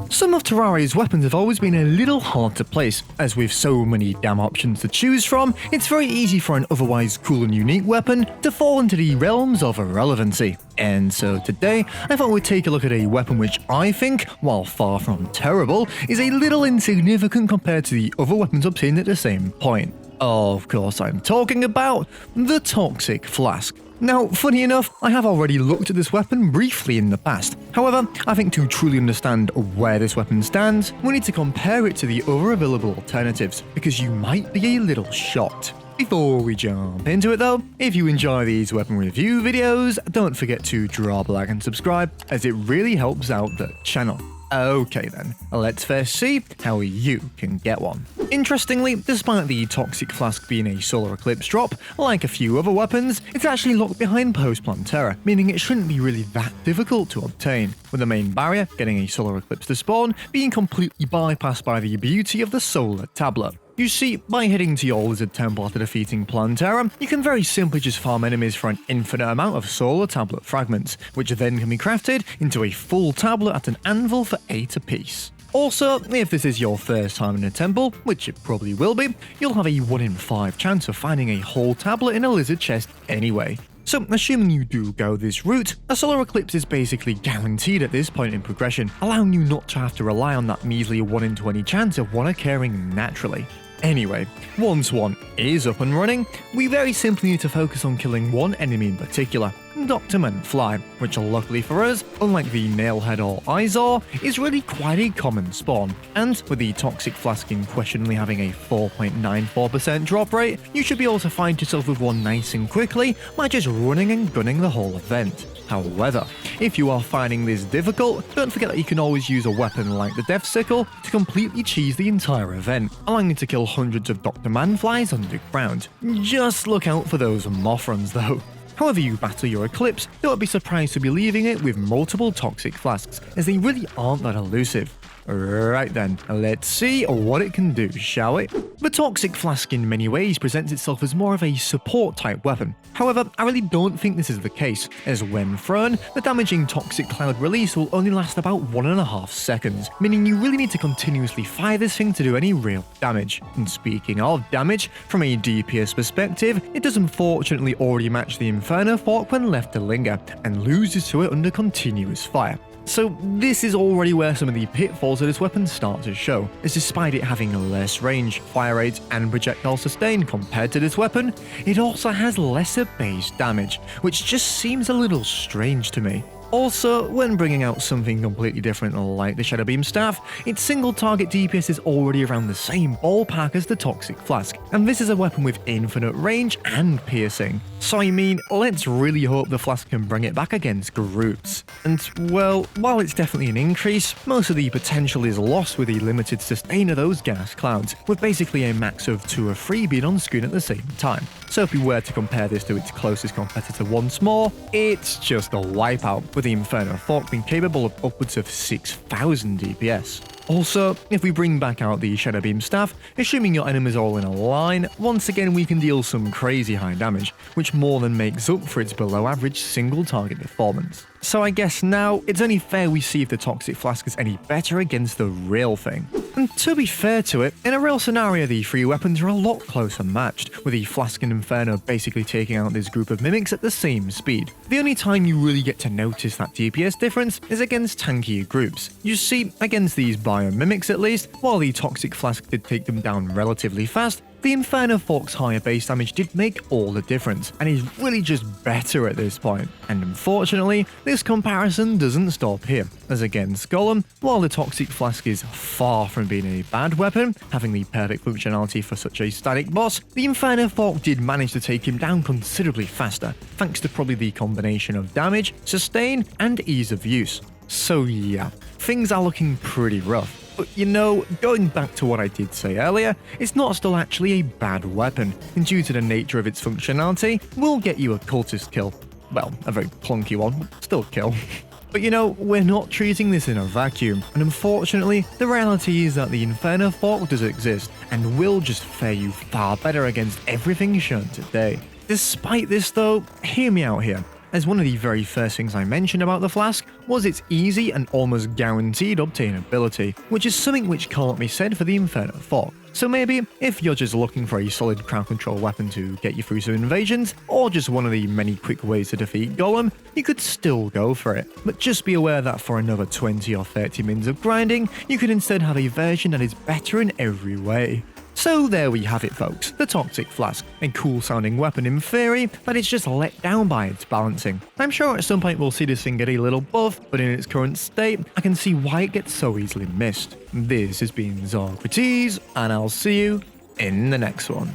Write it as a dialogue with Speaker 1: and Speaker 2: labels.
Speaker 1: Some of Terraria's weapons have always been a little hard to place, as with so many damn options to choose from, it's very easy for an otherwise cool and unique weapon to fall into the realms of irrelevancy. And so today, I thought we'd take a look at a weapon which I think, while far from terrible, is a little insignificant compared to the other weapons obtained at the same point. Of course, I'm talking about the Toxic Flask. Now, funny enough, I have already looked at this weapon briefly in the past. However, I think to truly understand where this weapon stands, we need to compare it to the other available alternatives, because you might be a little shocked. Before we jump into it though, if you enjoy these weapon review videos, don't forget to drop a like and subscribe, as it really helps out the channel. Okay then, let's first see how you can get one. Interestingly, despite the Toxic Flask being a solar eclipse drop, like a few other weapons, it's actually locked behind post-plant Terra, meaning it shouldn't be really that difficult to obtain, with the main barrier, getting a solar eclipse to spawn, being completely bypassed by the beauty of the solar tablet. You see, by heading to your Lizard Temple after defeating Plantera, you can very simply just farm enemies for an infinite amount of solar tablet fragments, which then can be crafted into a full tablet at an anvil for 8 apiece. Also, if this is your first time in a temple, which it probably will be, you'll have a 1 in 5 chance of finding a whole tablet in a lizard chest anyway. So, assuming you do go this route, a solar eclipse is basically guaranteed at this point in progression, allowing you not to have to rely on that measly 1 in 20 chance of one occurring naturally. Anyway, once one is up and running, we very simply need to focus on killing one enemy in particular, Dr. Fly, which luckily for us, unlike the Nailhead or Eyesore, is really quite a common spawn, and with the Toxic Flask in question only having a 4.94% drop rate, you should be able to find yourself with one nice and quickly by just running and gunning the whole event. However, if you are finding this difficult, don't forget that you can always use a weapon like the Death Sickle to completely cheese the entire event, allowing you to kill hundreds of Dr. Manflies underground. Just look out for those moth runs though. However you battle your Eclipse, don't be surprised to be leaving it with multiple Toxic Flasks, as they really aren't that elusive. Right then, let's see what it can do, shall we? The Toxic Flask in many ways presents itself as more of a support type weapon. However, I really don't think this is the case, as when thrown, the damaging Toxic Cloud release will only last about 1.5 seconds, meaning you really need to continuously fire this thing to do any real damage. And speaking of damage, from a DPS perspective, it does unfortunately already match the Inferno Fork when left to linger, and loses to it under continuous fire. So this is already where some of the pitfalls of this weapon start to show, as despite it having less range, fire rate, and projectile sustain compared to this weapon, it also has lesser base damage, which just seems a little strange to me. Also, when bringing out something completely different like the Shadow Beam Staff, its single target DPS is already around the same ballpark as the Toxic Flask, and this is a weapon with infinite range and piercing. So I mean, let's really hope the Flask can bring it back against groups. And well, while it's definitely an increase, most of the potential is lost with the limited sustain of those gas clouds, with basically a max of 2 or 3 being on screen at the same time. So if we were to compare this to its closest competitor once more, it's just a wipeout, with the Inferno Fork being capable of upwards of 6,000 DPS. Also, if we bring back out the Shadow Beam Staff, assuming your enemies are all in a line, once again we can deal some crazy high damage, which more than makes up for its below average single target performance. So I guess now, it's only fair we see if the Toxic Flask is any better against the real thing. And to be fair to it, in a real scenario the 3 weapons are a lot closer matched, with the Flask and Inferno basically taking out this group of mimics at the same speed. The only time you really get to notice that DPS difference is against tankier groups. You see, against these bio-mimics at least, while the Toxic Flask did take them down relatively fast, the Inferno Fork's higher base damage did make all the difference, and is really just better at this point. And unfortunately, this comparison doesn't stop here, as against Golem, while the Toxic Flask is far from being a bad weapon, having the perfect functionality for such a static boss, the Inferno Fork did manage to take him down considerably faster, thanks to probably the combination of damage, sustain, and ease of use. So yeah, things are looking pretty rough. But you know, going back to what I did say earlier, it's not still actually a bad weapon, and due to the nature of its functionality, will get you a cultist kill. Well, a very clunky one, but still kill. But you know, we're not treating this in a vacuum, and unfortunately, the reality is that the Inferno Fork does exist, and will just fare you far better against everything shown today. Despite this though, hear me out here. as one of the very first things I mentioned about the flask was its easy and almost guaranteed obtainability, which is something which can't be said for the Inferno Fork. So maybe, if you're just looking for a solid crowd control weapon to get you through some invasions, or just one of the many quick ways to defeat Golem, you could still go for it. But just be aware that for another 20 or 30 minutes of grinding, you could instead have a version that is better in every way. So there we have it folks, the Toxic Flask, a cool sounding weapon in theory, but it's just let down by its balancing. I'm sure at some point we'll see this thing get a little buff, but in its current state, I can see why it gets so easily missed. This has been sockrteez, and I'll see you in the next one.